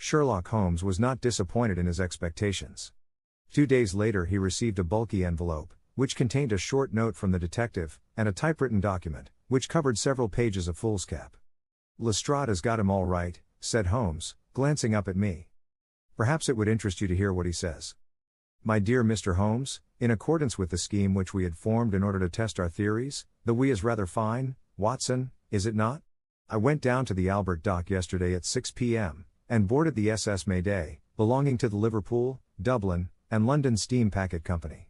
Sherlock Holmes was not disappointed in his expectations. 2 days later he received a bulky envelope, which contained a short note from the detective, and a typewritten document, which covered several pages of foolscap. "Lestrade has got him all right," said Holmes, glancing up at me. "Perhaps it would interest you to hear what he says. My dear Mr. Holmes, in accordance with the scheme which we had formed in order to test our theories, the we is rather fine, Watson, is it not? I went down to the Albert Dock yesterday at 6 p.m., and boarded the SS Mayday, belonging to the Liverpool, Dublin, and London Steam Packet Company.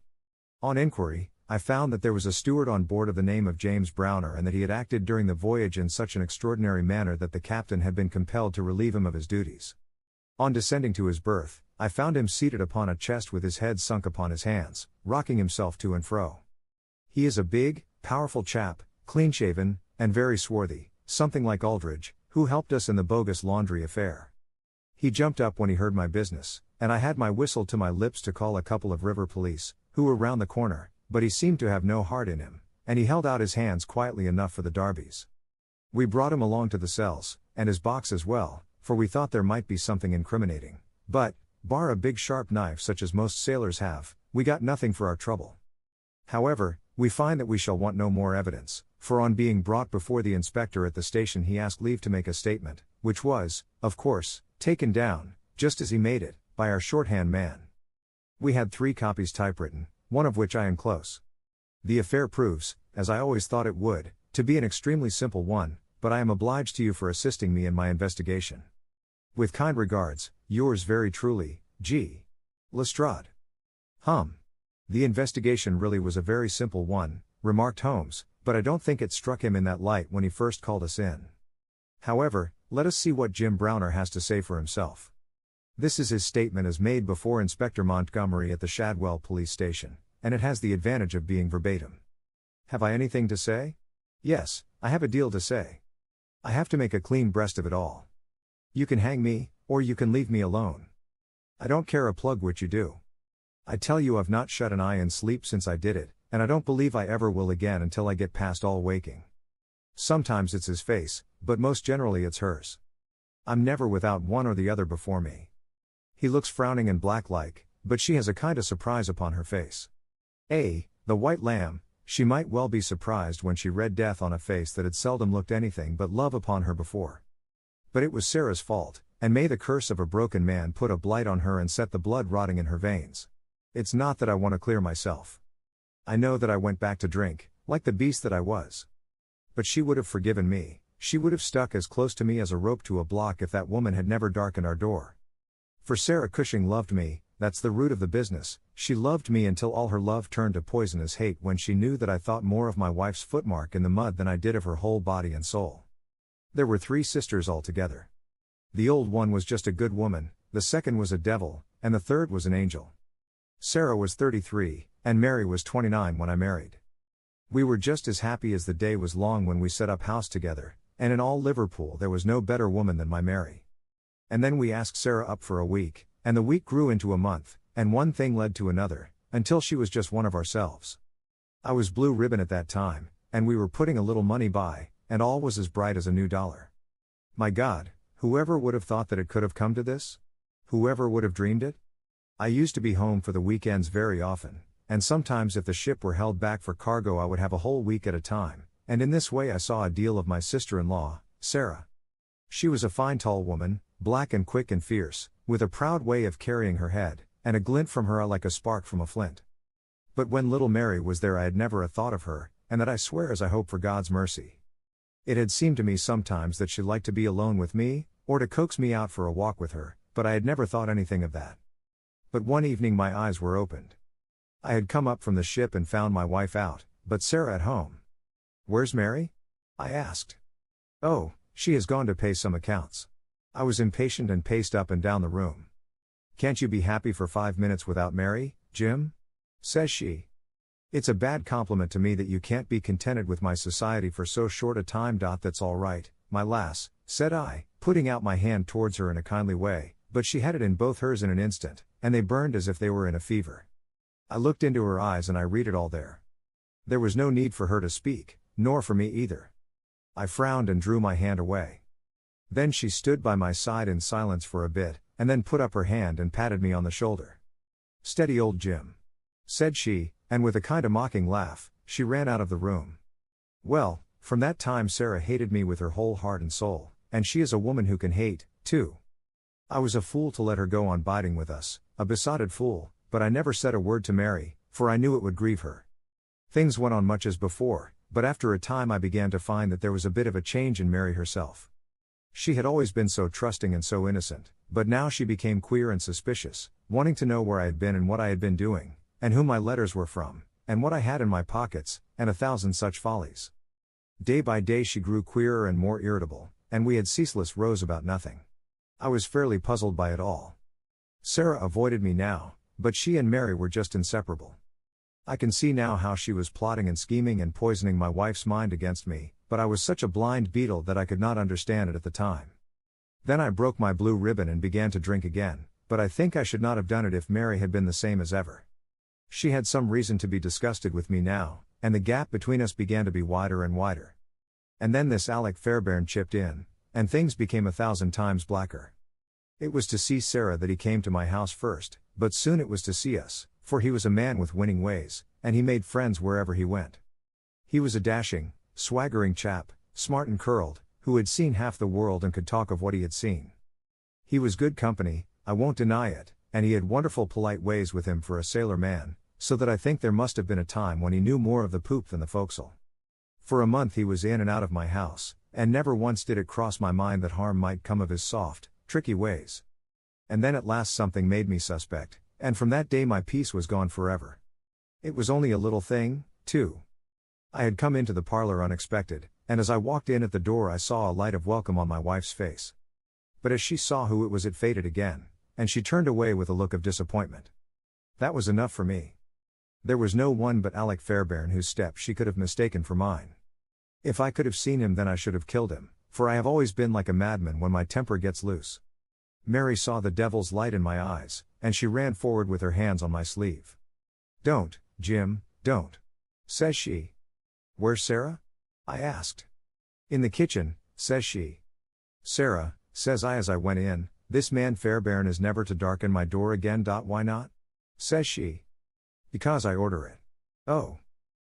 On inquiry, I found that there was a steward on board of the name of James Browner and that he had acted during the voyage in such an extraordinary manner that the captain had been compelled to relieve him of his duties. On descending to his berth, I found him seated upon a chest with his head sunk upon his hands, rocking himself to and fro. He is a big, powerful chap, clean-shaven, and very swarthy, something like Aldridge, who helped us in the bogus laundry affair. He jumped up when he heard my business, and I had my whistle to my lips to call a couple of river police, who were round the corner, but he seemed to have no heart in him, and he held out his hands quietly enough for the darbies. We brought him along to the cells, and his box as well, for we thought there might be something incriminating, but, bar a big sharp knife such as most sailors have, we got nothing for our trouble. However, we find that we shall want no more evidence, for on being brought before the inspector at the station he asked leave to make a statement, which was, of course, taken down, just as he made it, by our shorthand man. We had 3 copies typewritten, one of which I enclose. The affair proves, as I always thought it would, to be an extremely simple one, but I am obliged to you for assisting me in my investigation. With kind regards, yours very truly, G. Lestrade. The investigation really was a very simple one, remarked Holmes, but I don't think it struck him in that light when he first called us in. However, let us see what Jim Browner has to say for himself. This is his statement as made before Inspector Montgomery at the Shadwell police station, and it has the advantage of being verbatim. Have I anything to say? Yes, I have a deal to say. I have to make a clean breast of it all. You can hang me, or you can leave me alone. I don't care a plug which you do. I tell you I've not shut an eye in sleep since I did it, and I don't believe I ever will again until I get past all waking. Sometimes it's his face, but most generally it's hers. I'm never without one or the other before me. He looks frowning and black-like, but she has a kind of surprise upon her face. The white lamb, she might well be surprised when she read death on a face that had seldom looked anything but love upon her before. But it was Sarah's fault, and may the curse of a broken man put a blight on her and set the blood rotting in her veins. It's not that I want to clear myself. I know that I went back to drink, like the beast that I was. But she would have forgiven me, she would have stuck as close to me as a rope to a block if that woman had never darkened our door. For Sarah Cushing loved me, that's the root of the business, she loved me until all her love turned to poisonous hate when she knew that I thought more of my wife's footmark in the mud than I did of her whole body and soul. There were 3 sisters altogether. The old one was just a good woman, the second was a devil, and the third was an angel. Sarah was 33, and Mary was 29 when I married. We were just as happy as the day was long when we set up house together, and in all Liverpool there was no better woman than my Mary. And then we asked Sarah up for a week, and the week grew into a month, and one thing led to another, until she was just one of ourselves. I was blue ribbon at that time, and we were putting a little money by, and all was as bright as a new dollar. My God, whoever would have thought that it could have come to this? Whoever would have dreamed it? I used to be home for the weekends very often, and sometimes if the ship were held back for cargo I would have a whole week at a time, and in this way I saw a deal of my sister-in-law, Sarah. She was a fine tall woman, black and quick and fierce, with a proud way of carrying her head, and a glint from her eye like a spark from a flint. But when little Mary was there I had never a thought of her, and that I swear as I hope for God's mercy. It had seemed to me sometimes that she liked to be alone with me, or to coax me out for a walk with her, but I had never thought anything of that. But one evening my eyes were opened. I had come up from the ship and found my wife out, but Sarah at home. "Where's Mary?" I asked. "Oh, she has gone to pay some accounts." I was impatient and paced up and down the room. "Can't you be happy for 5 minutes without Mary, Jim?" says she. "It's a bad compliment to me that you can't be contented with my society for so short a time. That's all right, my lass," said I, putting out my hand towards her in a kindly way, but she had it in both hers in an instant, and they burned as if they were in a fever. I looked into her eyes and I read it all there. There was no need for her to speak, nor for me either. I frowned and drew my hand away. Then she stood by my side in silence for a bit, and then put up her hand and patted me on the shoulder. "Steady old Jim," said she, and with a kind of mocking laugh, she ran out of the room. Well, from that time Sarah hated me with her whole heart and soul, and she is a woman who can hate, too. I was a fool to let her go on biding with us, a besotted fool, but I never said a word to Mary, for I knew it would grieve her. Things went on much as before, but after a time I began to find that there was a bit of a change in Mary herself. She had always been so trusting and so innocent, but now she became queer and suspicious, wanting to know where I had been and what I had been doing, and who my letters were from, and what I had in my pockets, and 1,000 such follies. Day by day she grew queerer and more irritable, and we had ceaseless rows about nothing. I was fairly puzzled by it all. Sarah avoided me now, but she and Mary were just inseparable. I can see now how she was plotting and scheming and poisoning my wife's mind against me, but I was such a blind beetle that I could not understand it at the time. Then I broke my blue ribbon and began to drink again, but I think I should not have done it if Mary had been the same as ever. She had some reason to be disgusted with me now, and the gap between us began to be wider and wider. And then this Alec Fairbairn chipped in, and things became 1,000 times blacker. It was to see Sarah that he came to my house first, but soon it was to see us, for he was a man with winning ways, and he made friends wherever he went. He was a dashing, swaggering chap, smart and curled, who had seen half the world and could talk of what he had seen. He was good company, I won't deny it, and he had wonderful polite ways with him for a sailor man, so that I think there must have been a time when he knew more of the poop than the forecastle. For a month he was in and out of my house, and never once did it cross my mind that harm might come of his soft, tricky ways. And then at last something made me suspect, and from that day my peace was gone forever. It was only a little thing, too. I had come into the parlor unexpected, and as I walked in at the door I saw a light of welcome on my wife's face. But as she saw who it was it faded again, and she turned away with a look of disappointment. That was enough for me. There was no one but Alec Fairbairn whose step she could have mistaken for mine. If I could have seen him then I should have killed him, for I have always been like a madman when my temper gets loose. Mary saw the devil's light in my eyes, and she ran forward with her hands on my sleeve. "Don't, Jim, don't," says she. "Where's Sarah?" I asked. "In the kitchen," says she. "Sarah," says I as I went in, "this man Fairbairn is never to darken my door again. Why not?" says she. "Because I order it." "Oh,"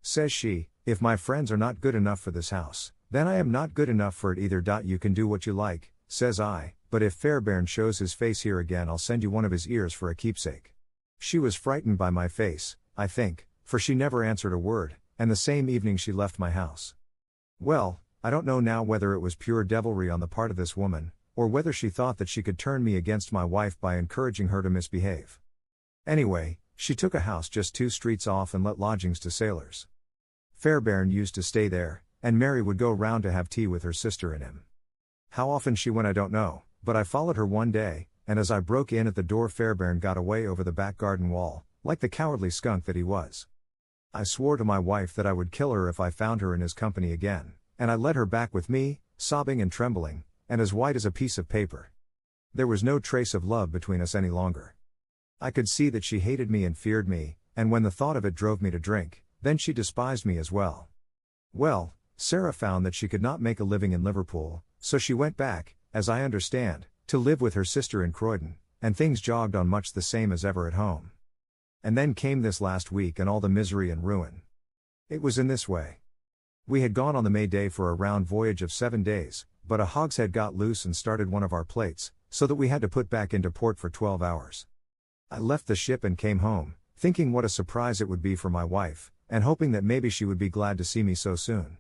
says she, "if my friends are not good enough for this house, then I am not good enough for it either. You can do what you like," says I, "but if Fairbairn shows his face here again I'll send you one of his ears for a keepsake." She was frightened by my face, I think, for she never answered a word, and the same evening she left my house. Well, I don't know now whether it was pure devilry on the part of this woman, or whether she thought that she could turn me against my wife by encouraging her to misbehave. Anyway, she took a house just 2 streets off and let lodgings to sailors. Fairbairn used to stay there, and Mary would go round to have tea with her sister and him. How often she went I don't know, but I followed her one day, and as I broke in at the door Fairbairn got away over the back garden wall, like the cowardly skunk that he was. I swore to my wife that I would kill her if I found her in his company again, and I led her back with me, sobbing and trembling, and as white as a piece of paper. There was no trace of love between us any longer. I could see that she hated me and feared me, and when the thought of it drove me to drink, then she despised me as well. Well, Sarah found that she could not make a living in Liverpool, so she went back, as I understand, to live with her sister in Croydon, and things jogged on much the same as ever at home. And then came this last week and all the misery and ruin. It was in this way. We had gone on the May Day for a round voyage of 7 days, but a hogshead got loose and started one of our plates, so that we had to put back into port for 12 hours. I left the ship and came home, thinking what a surprise it would be for my wife, and hoping that maybe she would be glad to see me so soon.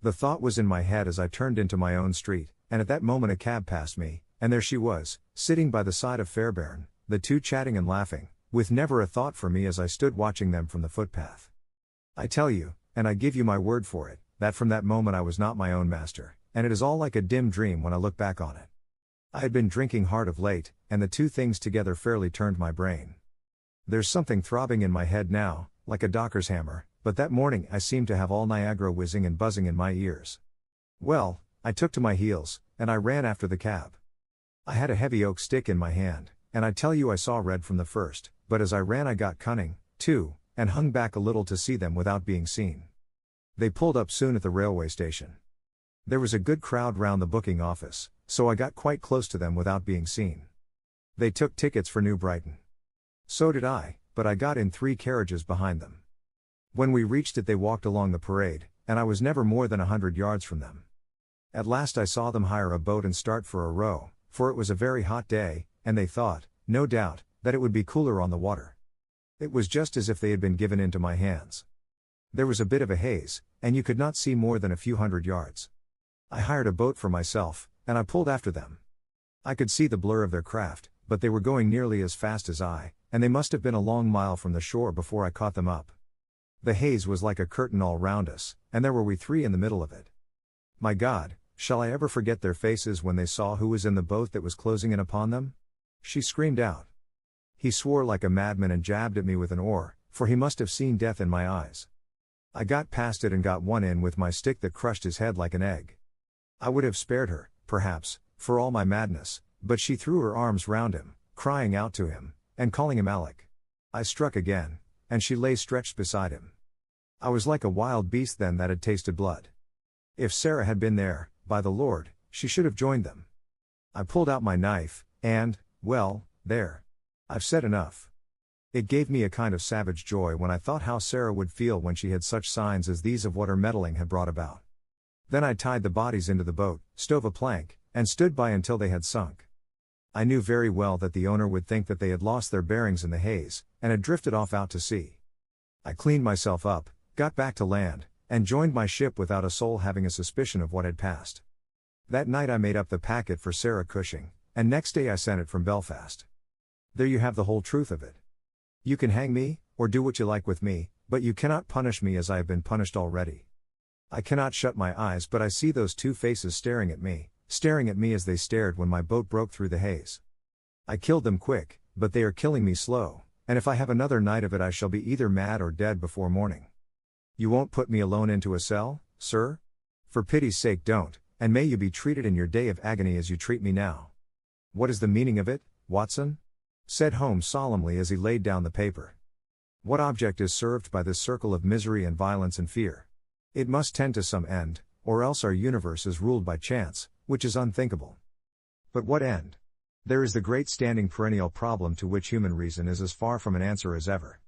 The thought was in my head as I turned into my own street, and at that moment a cab passed me, and there she was, sitting by the side of Fairbairn, the two chatting and laughing, with never a thought for me as I stood watching them from the footpath. I tell you, and I give you my word for it, that from that moment I was not my own master, and it is all like a dim dream when I look back on it. I had been drinking hard of late, and the two things together fairly turned my brain. There's something throbbing in my head now, like a docker's hammer, but that morning I seemed to have all Niagara whizzing and buzzing in my ears. Well, I took to my heels, and I ran after the cab. I had a heavy oak stick in my hand, and I tell you I saw red from the first, but as I ran I got cunning, too, and hung back a little to see them without being seen. They pulled up soon at the railway station. There was a good crowd round the booking office, so I got quite close to them without being seen. They took tickets for New Brighton. So did I, but I got in 3 carriages behind them. When we reached it, they walked along the parade, and I was never more than 100 yards from them. At last I saw them hire a boat and start for a row, for it was a very hot day, and they thought, no doubt, that it would be cooler on the water. It was just as if they had been given into my hands. There was a bit of a haze, and you could not see more than a few hundred yards. I hired a boat for myself, and I pulled after them. I could see the blur of their craft, but they were going nearly as fast as I, and they must have been a long mile from the shore before I caught them up. The haze was like a curtain all round us, and there were we 3 in the middle of it. My God, shall I ever forget their faces when they saw who was in the boat that was closing in upon them? She screamed out. He swore like a madman and jabbed at me with an oar, for he must have seen death in my eyes. I got past it and got one in with my stick that crushed his head like an egg. I would have spared her, perhaps, for all my madness, but she threw her arms round him, crying out to him, and calling him Alec. I struck again, and she lay stretched beside him. I was like a wild beast then that had tasted blood. If Sarah had been there, by the Lord, she should have joined them. I pulled out my knife, and, well, there. I've said enough. It gave me a kind of savage joy when I thought how Sarah would feel when she had such signs as these of what her meddling had brought about. Then I tied the bodies into the boat, stove a plank, and stood by until they had sunk. I knew very well that the owner would think that they had lost their bearings in the haze, and had drifted off out to sea. I cleaned myself up, got back to land, and joined my ship without a soul having a suspicion of what had passed. That night I made up the packet for Sarah Cushing, and next day I sent it from Belfast. There you have the whole truth of it. You can hang me, or do what you like with me, but you cannot punish me as I have been punished already. I cannot shut my eyes, but I see those 2 faces staring at me as they stared when my boat broke through the haze. I killed them quick, but they are killing me slow, and if I have another night of it I shall be either mad or dead before morning. You won't put me alone into a cell, sir? For pity's sake don't, and may you be treated in your day of agony as you treat me now. What is the meaning of it, Watson? Said Holmes solemnly as he laid down the paper. What object is served by this circle of misery and violence and fear? It must tend to some end, or else our universe is ruled by chance, which is unthinkable. But what end? There is the great standing perennial problem to which human reason is as far from an answer as ever.